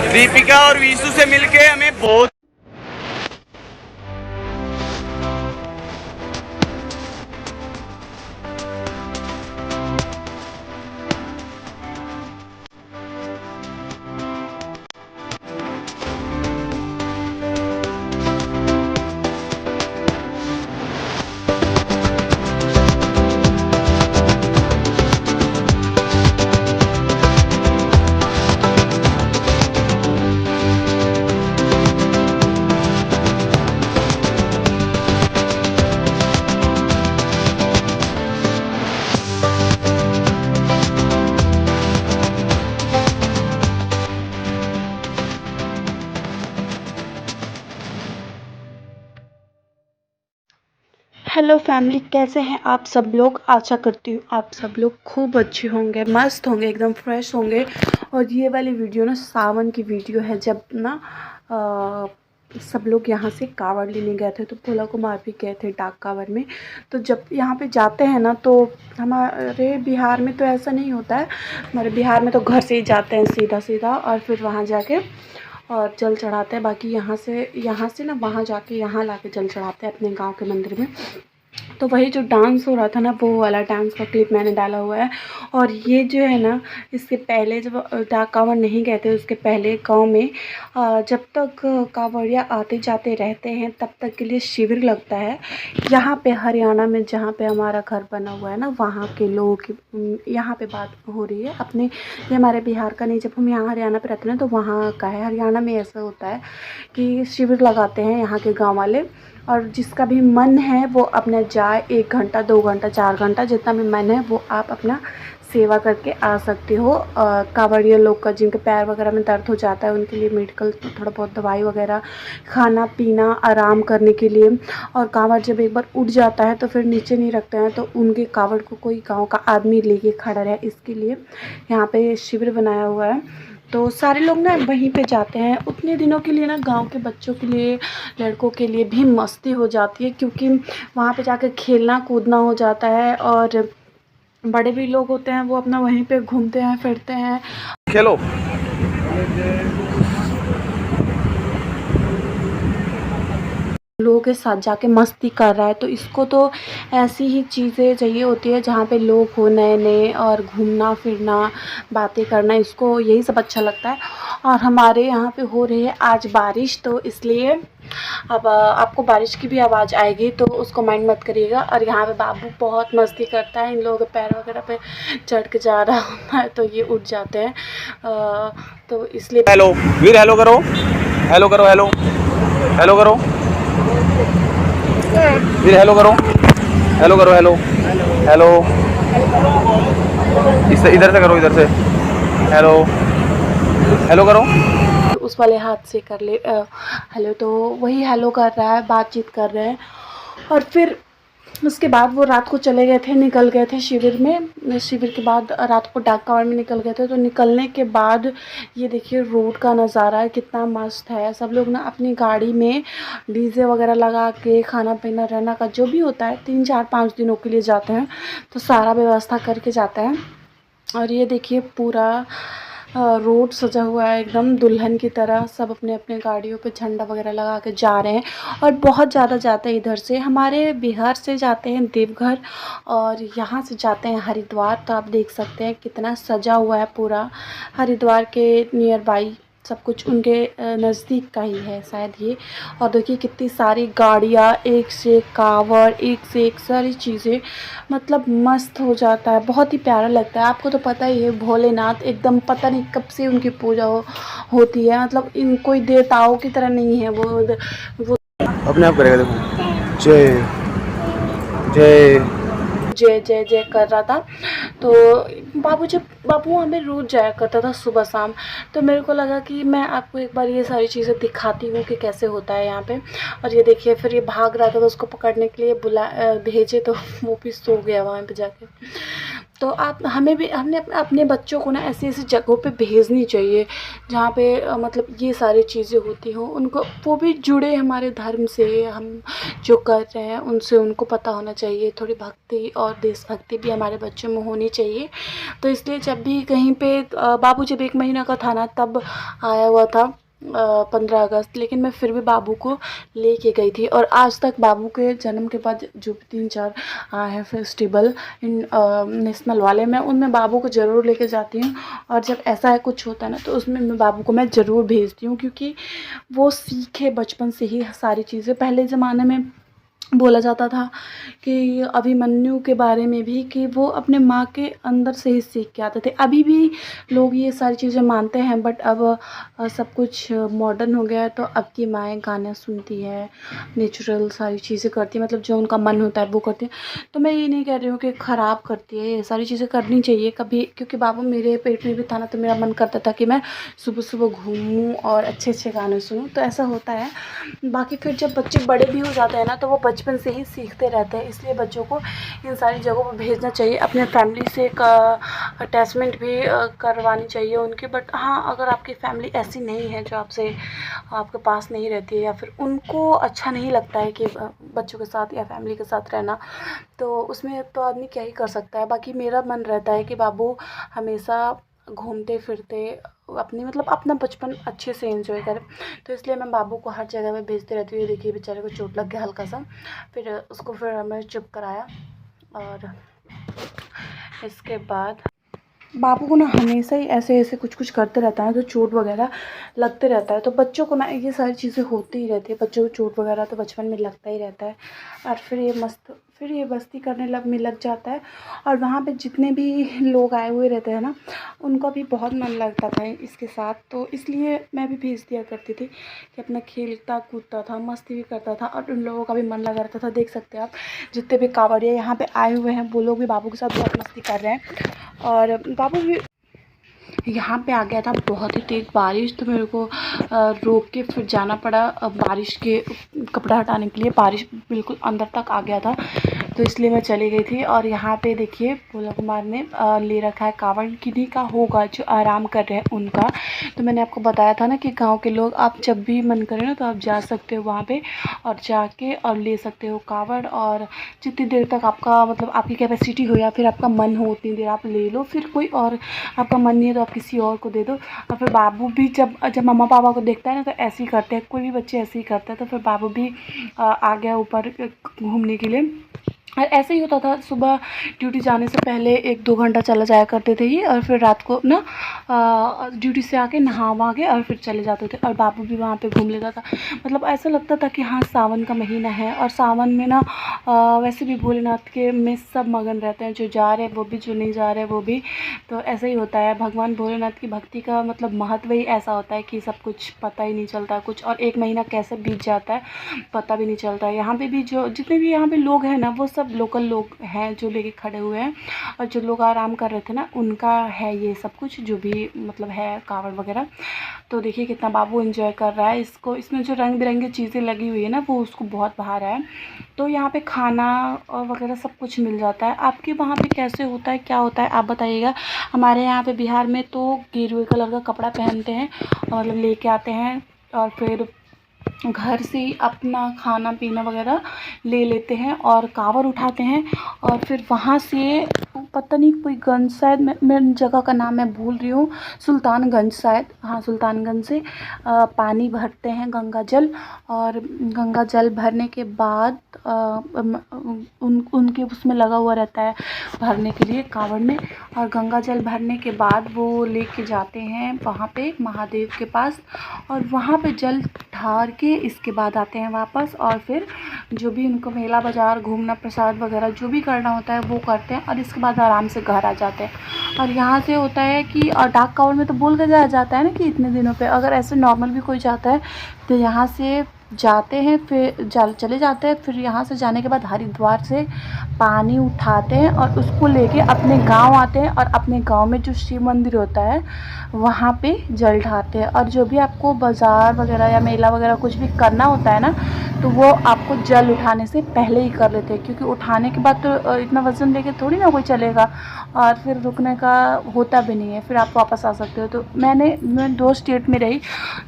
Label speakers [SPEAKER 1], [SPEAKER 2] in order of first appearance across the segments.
[SPEAKER 1] दीपिका और वीसू से मिलके हमें बहुत
[SPEAKER 2] हेलो फैमिली, कैसे हैं आप सब लोग। आशा करती हूँ आप सब लोग खूब अच्छे होंगे, मस्त होंगे, एकदम फ्रेश होंगे। और ये वाली वीडियो ना सावन की वीडियो है, जब ना सब लोग यहाँ से कांवड़ लेने गए थे, तो भोला कुमार भी गए थे डाक कांवड़ में। तो जब यहाँ पे जाते हैं ना, तो हमारे बिहार में तो ऐसा नहीं होता है। हमारे बिहार में तो घर से ही जाते हैं सीधा सीधा, और फिर वहाँ जाके और जल चढ़ाते हैं। बाकी यहाँ से ना वहाँ जाके यहाँ लाके जल चढ़ाते हैं अपने गांव के मंदिर में। तो वही जो डांस हो रहा था ना, वो वाला डांस का क्लिप मैंने डाला हुआ है। और ये जो है ना, इसके पहले जब डाक कांवड़ नहीं गए थे, उसके पहले गांव में जब तक कांवड़िया आते जाते रहते हैं तब तक के लिए शिविर लगता है। यहाँ पे हरियाणा में जहाँ पे हमारा घर बना हुआ है ना, वहाँ के लोगों की यहाँ पे बात हो रही है अपने। ये हमारे बिहार का नहीं, जब हम यहाँ हरियाणा पे रहते हैं तो वहाँ का है। हरियाणा में ऐसा होता है कि शिविर लगाते हैं यहाँ के गाँव वाले, और जिसका भी मन है वो अपना जाए, 1 घंटा 2 घंटा 4 घंटा जितना भी मन है वो आप अपना सेवा करके आ सकते हो। कांवड़िया लोग का जिनके पैर वगैरह में दर्द हो जाता है, उनके लिए मेडिकल थोड़ा बहुत दवाई वगैरह, खाना पीना, आराम करने के लिए। और कांवड़ जब एक बार उठ जाता है तो फिर नीचे नहीं रखते हैं, तो उनके कांवड़ को कोई गाँव का आदमी लेके खड़ा रहे, इसके लिए यहाँ पे शिविर बनाया हुआ है। तो सारे लोग ना वहीं पे जाते हैं उतने दिनों के लिए ना। गांव के बच्चों के लिए, लड़कों के लिए भी मस्ती हो जाती है, क्योंकि वहाँ पे जाकर खेलना कूदना हो जाता है। और बड़े भी लोग होते हैं, वो अपना वहीं पे घूमते हैं फिरते हैं।
[SPEAKER 1] खेलो।
[SPEAKER 2] लोगों के साथ जाके मस्ती कर रहा है, तो इसको तो ऐसी ही चीज़ें चाहिए होती है जहाँ पे लोग हो नए नए, और घूमना फिरना, बातें करना, इसको यही सब अच्छा लगता है। और हमारे यहाँ पे हो रही है आज बारिश, तो इसलिए अब आपको बारिश की भी आवाज़ आएगी, तो उसको माइंड मत करिएगा। और यहाँ पे बाबू बहुत मस्ती करता है, इन लोगों के पैर वगैरह पे चढ़ के जा रहा होता है, तो ये उठ जाते हैं। तो इसलिए
[SPEAKER 1] हेलो वीर, हेलो करो, हेलो करो, हेलो हेलो करो वीर, हेलो करो, हेलो करो, हेलो हेलो। इधर से करो, इधर से हेलो हेलो करो।
[SPEAKER 2] उस वाले हाथ से कर ले हेलो, तो वही हेलो कर रहा है, बातचीत कर रहे हैं। और फिर उसके बाद वो रात को चले गए थे, निकल गए थे शिविर में। शिविर के बाद रात को डाक कांवड़ में निकल गए थे। तो निकलने के बाद ये देखिए रोड का नज़ारा है, कितना मस्त है। सब लोग ना अपनी गाड़ी में डीजे वगैरह लगा के, खाना पीना रहना का जो भी होता है, 3 4 5 दिनों के लिए जाते हैं, तो सारा व्यवस्था करके जाते हैं। और ये देखिए पूरा रोड सजा हुआ है एकदम दुल्हन की तरह। सब अपने अपने गाड़ियों पे झंडा वगैरह लगा के जा रहे हैं। और बहुत ज़्यादा जाते हैं इधर से, हमारे बिहार से जाते हैं देवघर, और यहाँ से जाते हैं हरिद्वार। तो आप देख सकते हैं कितना सजा हुआ है पूरा। हरिद्वार के नियर बाई सब कुछ उनके नज़दीक का ही है शायद ये। और देखिए कितनी सारी गाड़ियाँ, एक से एक कांवड़, एक से एक सारी चीज़ें, मतलब मस्त हो जाता है, बहुत ही प्यारा लगता है। आपको तो पता ही है, भोलेनाथ एकदम पता नहीं कब से उनकी पूजा होती है, मतलब इन कोई देवताओं की तरह नहीं है वो
[SPEAKER 1] अपने आप करेगा, देखो। जय जय
[SPEAKER 2] जय जय जय कर रहा था। तो बाबू हमें रोज़ जाया करता था सुबह शाम। तो मेरे को लगा कि मैं आपको एक बार ये सारी चीज़ें दिखाती हूँ कि कैसे होता है यहाँ पे। और ये देखिए फिर ये भाग रहा था, तो उसको पकड़ने के लिए भेजे, तो वो भी सो गया वहाँ पे जाके। तो आप हमें भी हमने अपने बच्चों को ना ऐसी-ऐसी जगहों पे भेजनी चाहिए जहाँ पे मतलब ये सारी चीज़ें होती हों। उनको वो भी जुड़े हमारे धर्म से, हम जो कर रहे हैं उनसे उनको पता होना चाहिए। थोड़ी भक्ति और देशभक्ति भी हमारे बच्चों में होनी चाहिए। तो इसलिए जब भी कहीं पे बाबू जब 1 महीना का था ना तब आया हुआ था 15 अगस्त, लेकिन मैं फिर भी बाबू को लेके गई थी। और आज तक बाबू के जन्म के बाद जो भी 3-4 आए हैं फेस्टिवल नेशनल वाले, मैं उनमें बाबू को ज़रूर लेके जाती हूँ। और जब ऐसा है कुछ होता है ना तो उसमें मैं बाबू को मैं ज़रूर भेजती हूँ, क्योंकि वो सीखे बचपन से ही सारी चीज़ें। पहले ज़माने में बोला जाता था कि अभिमन्यु के बारे में भी कि वो अपने माँ के अंदर से ही सीख के आते थे। अभी भी लोग ये सारी चीज़ें मानते हैं, बट अब सब कुछ मॉडर्न हो गया है, तो अब की माएँ गाना सुनती है, नेचुरल सारी चीज़ें करती है, मतलब जो उनका मन होता है वो करती है। तो मैं ये नहीं कह रही हूँ कि ख़राब करती है, ये सारी चीज़ें करनी चाहिए कभी, क्योंकि बाबू मेरे पेट में भी था ना तो मेरा मन करता था कि मैं सुबह-सुबह घूमूँ और अच्छे-अच्छे गाने सुनूँ, तो ऐसा होता है। बाकी फिर जब बच्चे बड़े भी हो जाते हैं ना तो वो बचपन से ही सीखते रहते हैं, इसलिए बच्चों को इन सारी जगहों पर भेजना चाहिए। अपने फैमिली से एक अटैचमेंट भी करवानी चाहिए उनकी। बट हाँ, अगर आपकी फैमिली ऐसी नहीं है जो आपके पास नहीं रहती है, या फिर उनको अच्छा नहीं लगता है कि बच्चों के साथ या फैमिली के साथ रहना, तो उसमें तो आदमी क्या ही कर सकता है। बाकी मेरा मन रहता है कि बाबू हमेशा घूमते फिरते अपनी मतलब अपना बचपन अच्छे से एंजॉय करें। तो इसलिए मैं बाबू को हर जगह पे भेजते रहती हूँ। ये देखिए बेचारे को चोट लग गया हल्का सा, फिर उसको फिर हमें चुप कराया। और इसके बाद बाबू को ना हमेशा ही ऐसे कुछ करते रहता है तो चोट वगैरह लगते रहता है। तो बच्चों को ना ये सारी चीज़ें होती ही रहती है, बच्चों को चोट वगैरह तो बचपन में लगता ही रहता है। और फिर ये मस्ती करने लग जाता है। और वहाँ पे जितने भी लोग आए हुए रहते हैं ना, उनका भी बहुत मन लगता था इसके साथ, तो इसलिए मैं भी भेज दिया करती थी कि अपना खेलता कूदता था, मस्ती भी करता था, और उन लोगों का भी मन लगा रहता था। देख सकते हैं आप, जितने भी कांवड़िया यहाँ पे आए हुए हैं वो लोग भी बाबू के साथ बहुत मस्ती कर रहे हैं। और बाबू भी यहाँ पे आ गया था बहुत ही तेज़ बारिश, तो मेरे को रोक के फिर जाना पड़ा बारिश के कपड़ा हटाने के लिए। बारिश बिल्कुल अंदर तक आ गया था, तो इसलिए मैं चली गई थी। और यहाँ पे देखिए भोला कुमार ने ले रखा है कावड़, किन्हीं का होगा जो आराम कर रहे हैं उनका। तो मैंने आपको बताया था ना कि गांव के लोग, आप जब भी मन करें ना तो आप जा सकते हो वहाँ पे और जाके और ले सकते हो कावड़। और जितनी देर तक आपका मतलब आपकी कैपेसिटी हो या फिर आपका मन हो उतनी देर आप ले लो, फिर कोई और आपका मन नहीं है तो आप किसी और को दे दो। और फिर बाबू भी जब मम्मा पापा को देखता है ना तो ऐसे ही करते हैं, कोई भी बच्चे ऐसे ही करते हैं। तो फिर बाबू भी आ गया ऊपर घूमने के लिए। और ऐसे ही होता था, सुबह ड्यूटी जाने से पहले 1-2 घंटा चला जाया करते थे ये, और फिर रात को ना ड्यूटी से आके नहा वहा के और फिर चले जाते थे। और बाबू भी वहाँ पे घूम लेता था। मतलब ऐसा लगता था कि हाँ सावन का महीना है, और सावन में ना वैसे भी भोलेनाथ के में सब मगन रहते हैं, जो जा रहे हैं वो भी, जो नहीं जा रहे वो भी। तो ऐसा ही होता है, भगवान भोलेनाथ की भक्ति का मतलब महत्व ही ऐसा होता है कि सब कुछ पता ही नहीं चलता कुछ, और 1 महीना कैसे बीत जाता है पता भी नहीं चलता है। यहाँ पे भी जो जितने भी यहाँ पे लोग हैं ना, वो सब लोकल लोग हैं जो लेके खड़े हुए हैं, और जो लोग आराम कर रहे थे ना उनका है ये सब कुछ जो भी मतलब है कावड़ वगैरह। तो देखिए कितना बाबू एंजॉय कर रहा है इसको, इसमें जो रंग बिरंगी चीज़ें लगी हुई है ना वो उसको बहुत भा रहा है। तो यहाँ पे खाना वगैरह सब कुछ मिल जाता है। आपके वहाँ पे कैसे होता है, क्या होता है, आप बताइएगा। हमारे यहाँ पे बिहार में तो गेरुए कलर का कपड़ा पहनते हैं और लेके आते हैं, और फिर घर से ही अपना खाना पीना वगैरह ले लेते हैं और कांवड़ उठाते हैं। और फिर वहाँ से पता नहीं कोई गंज, शायद मैं जगह का नाम मैं भूल रही हूँ, सुल्तानगंज शायद, हाँ सुल्तानगंज से पानी भरते हैं गंगा जल। और गंगा जल भरने के बाद उनके उसमें लगा हुआ रहता है भरने के लिए कांवड़ में। और गंगा जल भरने के बाद वो लेके जाते हैं वहाँ पे महादेव के पास, और वहाँ पे जल ढार के इसके बाद आते हैं वापस। और फिर जो भी उनको मेला बाज़ार घूमना, प्रसाद वगैरह जो भी करना होता है वो करते हैं, और इसके बाद आराम से घर आ जाते हैं। और यहाँ से होता है कि डाक कावड़ में तो बोल के जाया जाता है ना कि इतने दिनों पे, अगर ऐसे नॉर्मल भी कोई जाता है तो यहाँ से जाते हैं, फिर चले जाते हैं। फिर यहाँ से जाने के बाद हरिद्वार से पानी उठाते हैं और उसको लेके अपने गांव आते हैं, और अपने गांव में जो शिव मंदिर होता है वहाँ पे जल ढारते हैं। और जो भी आपको बाज़ार वगैरह या मेला वगैरह कुछ भी करना होता है ना, तो वो आपको जल उठाने से पहले ही कर लेते हैं, क्योंकि उठाने के बाद तो इतना वज़न लेके थोड़ी ना कोई चलेगा, और फिर रुकने का होता भी नहीं है, फिर आप वापस आ सकते हो। तो मैं 2 स्टेट में रही,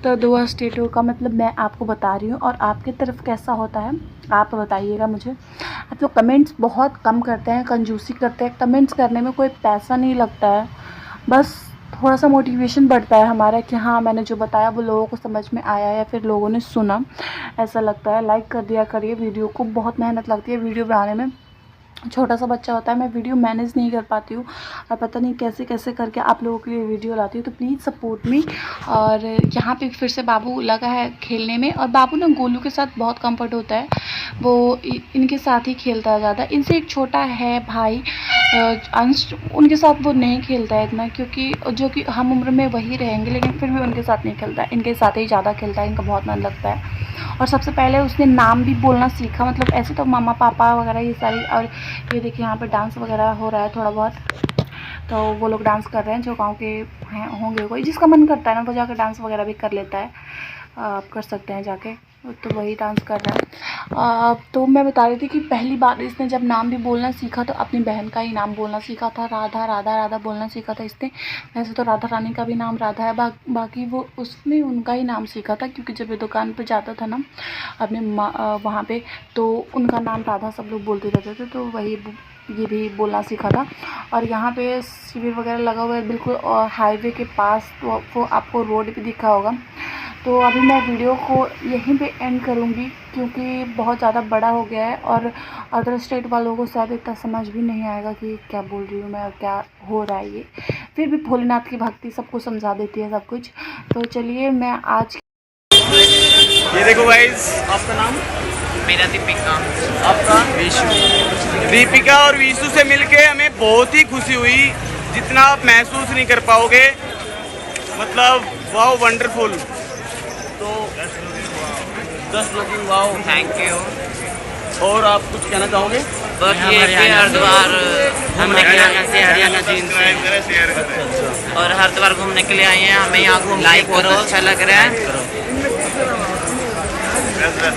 [SPEAKER 2] तो 2 स्टेटों का मतलब मैं आपको बता रही हूँ। और आपकी तरफ कैसा होता है आप बताइएगा मुझे। आप लोग कमेंट्स बहुत कम करते हैं, कंजूसी करते हैं। कमेंट्स करने में कोई पैसा नहीं लगता है, बस थोड़ा सा मोटिवेशन बढ़ता है हमारा कि हाँ मैंने जो बताया वो लोगों को समझ में आया या फिर लोगों ने सुना, ऐसा लगता है। लाइक कर दिया करिए वीडियो को, बहुत मेहनत लगती है वीडियो बनाने में। छोटा सा बच्चा होता है, मैं वीडियो मैनेज नहीं कर पाती हूँ, और पता नहीं कैसे कैसे करके आप लोगों के लिए वीडियो लाती हूँ। तो प्लीज़ सपोर्ट मी। और यहाँ पे फिर से बाबू लगा है खेलने में, और बाबू ना गोलू के साथ बहुत कंफर्ट होता है, वो इनके साथ ही खेलता है ज़्यादा। इनसे एक छोटा है भाई अंश, उनके साथ वो नहीं खेलता है इतना, क्योंकि जो कि हम उम्र में वही रहेंगे, लेकिन फिर भी उनके साथ नहीं खेलता है, इनके साथ ही ज़्यादा खेलता है, इनका बहुत मन लगता है। और सबसे पहले उसने नाम भी बोलना सीखा, मतलब ऐसे तो मामा पापा वगैरह ये सारी। और ये देखिए यहाँ पे डांस वगैरह हो रहा है थोड़ा बहुत, तो वो लोग डांस कर रहे हैं जो गांव के हैं होंगे, कोई जिसका मन करता है ना वो जाकर डांस वगैरह भी कर लेता है, आप कर सकते हैं जाके। तो वही डांस कर रहा है। तो मैं बता रही थी कि पहली बार इसने जब नाम भी बोलना सीखा तो अपनी बहन का ही नाम बोलना सीखा था, राधा राधा राधा बोलना सीखा था इसने। वैसे तो राधा रानी का भी नाम राधा है, बाकी वो उसने उनका ही नाम सीखा था, क्योंकि जब ये दुकान पर जाता था ना अपने वहाँ पे, तो उनका नाम राधा सब लोग बोलते रहते थे, तो वही ये भी बोलना सीखा था। और यहाँ पे शिविर वगैरह लगा हुआ है बिल्कुल हाईवे के पास, तो वो आपको रोड भी दिखा होगा। तो अभी मैं वीडियो को यहीं पे एंड करूँगी, क्योंकि बहुत ज़्यादा बड़ा हो गया है, और अदर स्टेट वालों को शायद इतना समझ भी नहीं आएगा कि क्या बोल रही हूँ मैं और क्या हो रहा है ये। फिर भी भोलेनाथ की भक्ति सबको समझा देती है सब कुछ। तो चलिए मैं आज
[SPEAKER 1] ये देखो गाइस, आपका नाम?
[SPEAKER 3] मेरा दीपिका।
[SPEAKER 1] आपका?
[SPEAKER 3] विशु।
[SPEAKER 1] दीपिका और विशु से मिलके हमें बहुत ही खुशी हुई, जितना आप महसूस नहीं कर पाओगे। मतलब वाओ, वंडरफुल। तो just looking wow.
[SPEAKER 3] Thank you.
[SPEAKER 1] और आप कुछ कहना चाहोगे?
[SPEAKER 3] बस ये हरिद्वार घूमने के लिए से हरियाणा जींद से, और हरिद्वार घूमने के लिए आए हैं, हमें यहाँ घूमने बहुत अच्छा लग रहा है।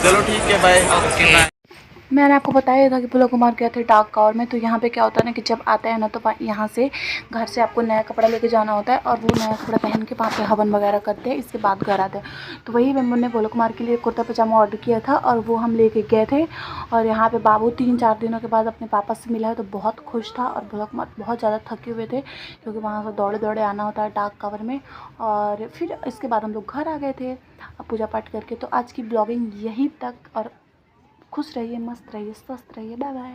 [SPEAKER 1] चलो ठीक है, बाय।
[SPEAKER 3] Okay bye.
[SPEAKER 2] मैंने आपको बताया था कि पुला कुमार गए थे डाक कावर में। तो यहाँ पे क्या होता है ना कि जब आता है ना तो यहाँ से घर से आपको नया कपड़ा लेके जाना होता है, और वो नया कपड़ा पहन के वहाँ पे हवन वगैरह करते हैं, इसके बाद घर आते हैं। तो वही मैंने पुला कुमार के लिए कुर्ता पजामा ऑर्डर किया था, और वो हम लेके गए थे। और यहाँ पे बाबू 3-4 दिनों के बाद अपने पापा से मिला है, तो बहुत खुश था। और पुला कुमार बहुत ज़्यादा थके हुए थे, क्योंकि वहाँ से दौड़े दौड़े आना होता है डाक कावर में। और फिर इसके बाद हम लोग घर आ गए थे पूजा पाठ करके। तो आज की ब्लॉगिंग यहीं तक, और खुश रहिए, मस्त रहिए, स्वस्थ रहिए, बाय बाय।